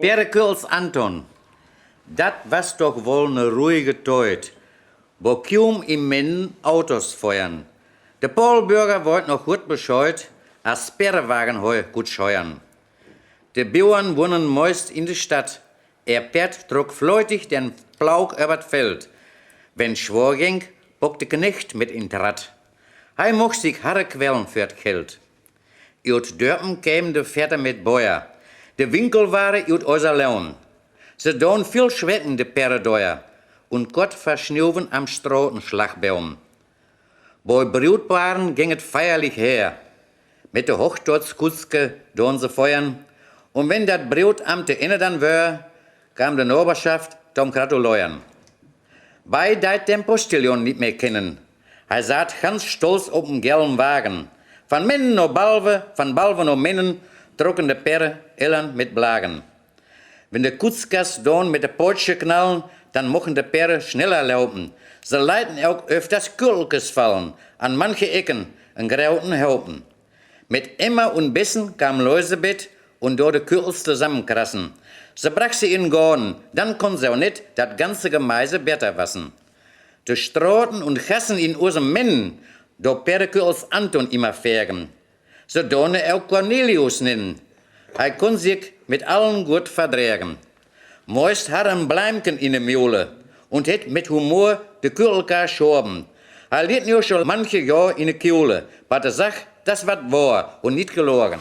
Perekuls Anton, dat was doch wohl ne ruhige Teut, wo kaum im Mennen Autos feuern. Der Polbürger wollt noch gut bescheut, als Sperrwagen heu gut scheuern. Die Bauern wohnen meist in der Stadt, Perd trug fleutig den Pflaug übert Feld. Wenn schwor ging, bock der Knecht mit in Rad. Hij mocht sich harre quellen für het Geld. Uit Dörpen kämen de Väter mit Bäuer. De Winkelware uit unser Leun. Ze doen viel schwetten de Perredeuer und Gott verschnauwen am Strotenschlagbaum. Bei Brutpaaren ging es feierlich her. Mit der Hochzeitskutske doen sie feuern. Und wenn dat Brutamt te inne dann wär, kam de Noberschaft zum Gratulieren. Bei deit den Postillon nicht mehr kennen. Hij saß ganz stolz op een gelben Wagen. Van Mennen naar Balve, van Balve naar Mennen, trokken de Perren illen mit Blagen. Wenn de Kutskas don mit de Potsche knallen, dann mochten de Perren schneller laufen. Ze leiden auch öfters Kulkes fallen, an manche Ecken en grauten helpen. Mit Emma und Bissen kam Läusebett und door de Kürtels zusammenkrassen. Ze brach sie in Gorden, dann kon sie auch nicht dat ganze Gemeise besser wassen. De Straten und Gassen in unserem Mennen, do Perekuls Anton immer fägen. Ze donen auch Cornelius nennen. Hij kon sich mit allen gut verdrägen. Meist hat ein Bleimken in de Mule und het mit Humor de Kürlka schorben. Hij liet nur schon manche Jahr in de Kühle, aber de Sach, das wat wahr und nicht gelogen.